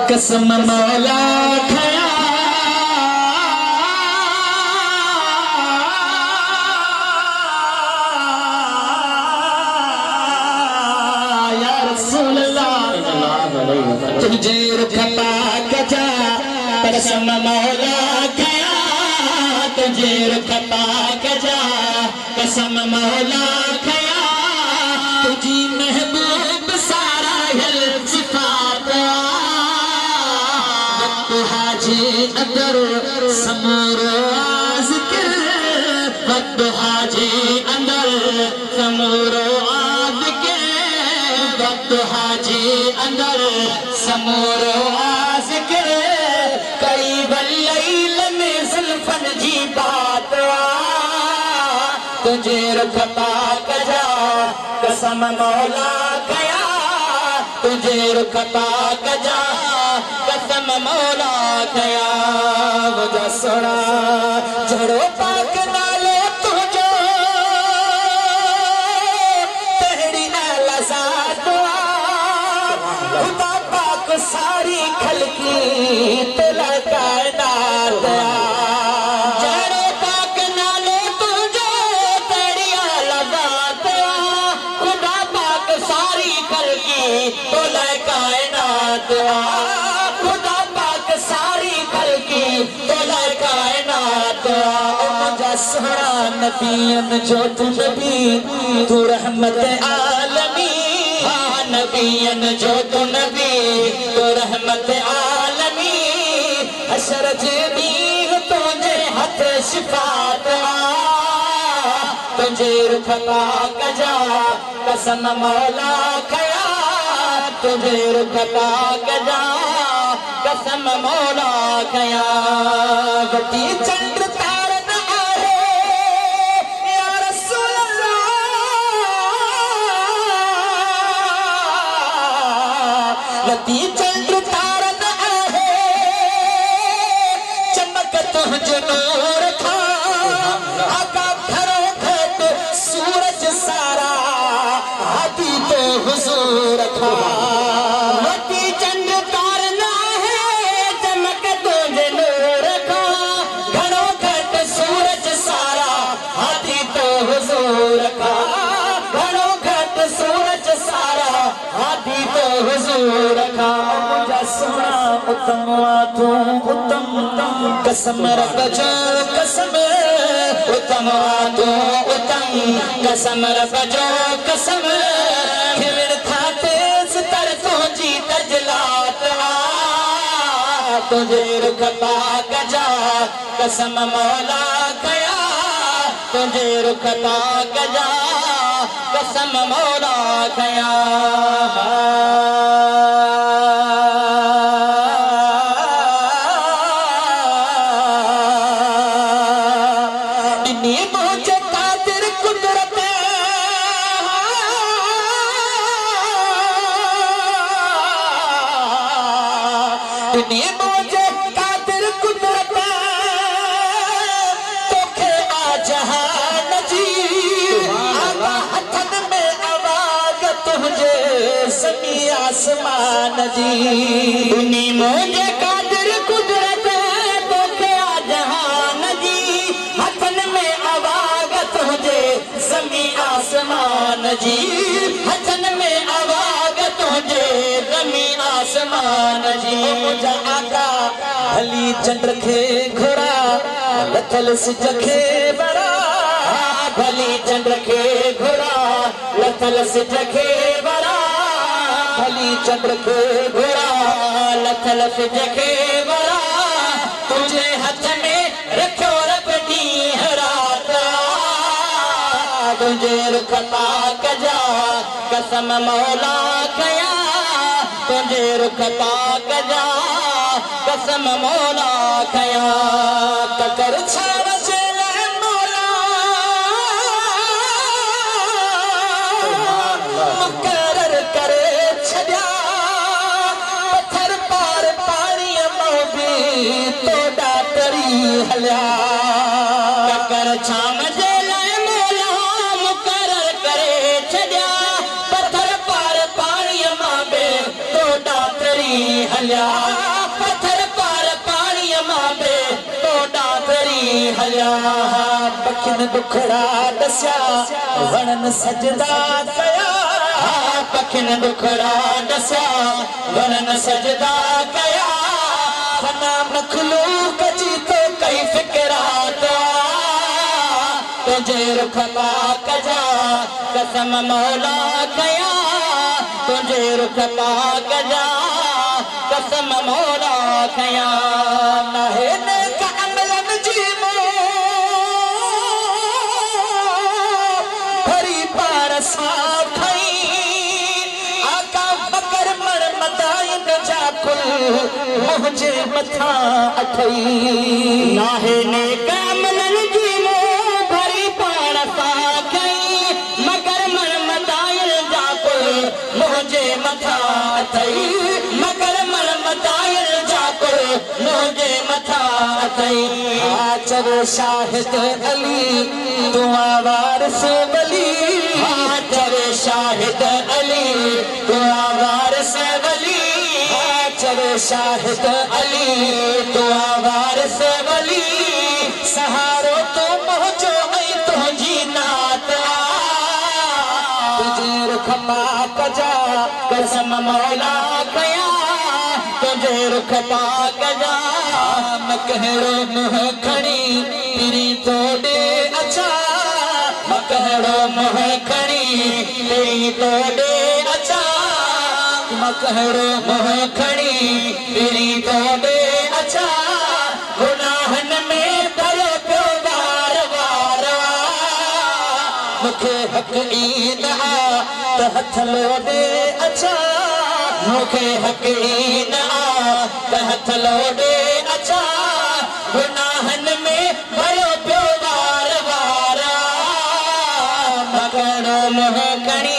कसम मौला खया या रसूल अल्लाह तुझे रुखता कजा कसम मौला खया तुझे रुखता कजा कसम मौला खया तुझी महबूब सारा हिल सिफात हाजी अंदर समूरो जिक्र वक्त हाजी अंदर समूरो जिक्र वक्त हाजी अंदर समूरो जिक्र करीब लैल में जुल्फन जी बात तुझे रुखता कजा कसम मौला गया तुझे रुखता कजा कसम मौला गया वजह सुना जड़ो पाक नाले तुझो तेरी लज़ात खुदा पाक सारी खलकी तुला कायनात जड़ो पाक नाले तुझो तेरी लज़ात खुदा पाक सारी खलकी तुला कायनात सोना नबियन जो तू नबी तू रहमत आलमी नबियन जो तू नबी तू रहमत आलमी हशरत भी तुझे हथ शिफात तुझे रुखता कजा कसम मौला खया तुझे रुखता कजा कसम मौला खया बटी चंद्र लती चंद्र तारन है चमक तुझे नूर था आका घरों घट सूरज सारा हाथी तो हुजूर था लती चंद्र तारन है चमक तुझे नूर था घरों घट सूरज सारा हाथी तो हुजूर था घरों घट सूरज सारा हाथी तो हुजूर सोना उत्तम तू उत्तम कसम रब जो कसम उत्तम तू उत्तम कसम रब जो कसम फिर था तेज तर तुझी तजलात तुझे रुखता गजा कसम मौला गया तुझे रुखता गजा कसम मौला गया मुझे कादिर कुदरत तोखे आ जहान जी आगा हथन में आवाज तुझे समी आसमान जी दुनी मुझे कादिर कुदरत तोखे आ जहान जी हथन में आवाज तुझे समी आसमान जी हथन में आवाज तुझे समी आसमान जी मुझा आका भली चंद्र खे घोड़ा लथल सिज खे बड़ा भली चंद्र खे घोड़ा लथल सिज खे बड़ा भली चंद्र खे घोड़ा लथल सिज खे बड़ा तुझे हाथ में रखो रब दी रात तुझे रुखता कजा कसम मौला गया तुझे रुखता गजा कसम मौला खया तकर छाव से मौला मुकर्रर करे छया पत्थर पार पानी मोबी तो डातरी हल्या तकर छाव से मौला मुकर्रर करे छया पत्थर पार पानी मोबी तो डातरी तरी हलिया पत्थर पार पानी मांबे तोड़ा तरी हलिया पखिन दुखड़ा दस्या वणन सजदा कया पखिन दुखड़ा दस्या वणन सजदा कया फना मखलूक जी तो कई फिक्रात तुझे रुख पाक जा कसम मौला कया तुझे रुख पाक जा कसम मौला कया नहे ने कामलन जी मो भरी पार साथ आका बकर मर मदाइन जा कुल मुझे मथा अथई नाहे ने कामलन जी मो भरी पार साथ मगर मर मदाइन जा कुल मुझे मथा अथई मगर मर मदाइन जा कुल मुझे मथा अथई आचर शाहिद अली दुआ वारिस वली आचर शाहिद अली दुआ वारिस वली आचर शाहिद अली दुआ वारिस वली सहारो तो पहुंचो ऐ तुझी नात तुझे रुख पाक जा कसम मौला कया तुझे रुख पाक जा मकहड़ो मुँह खड़ी तेरी तोड़े अच्छा मकहड़ो मुँह खड़ी तेरी तोड़े अच्छा मकहड़ो मुँह खड़ी तेरी तोड़े अच्छा गुनाहन में भरो पियो वार वार मुखे हक ईद आ त हथ लोडे अच्छा मुखे हक ईद आ त हथ लोडे अच्छा गुनाहन में भरो पियो वार वार मकहड़ो मुँह खड़ी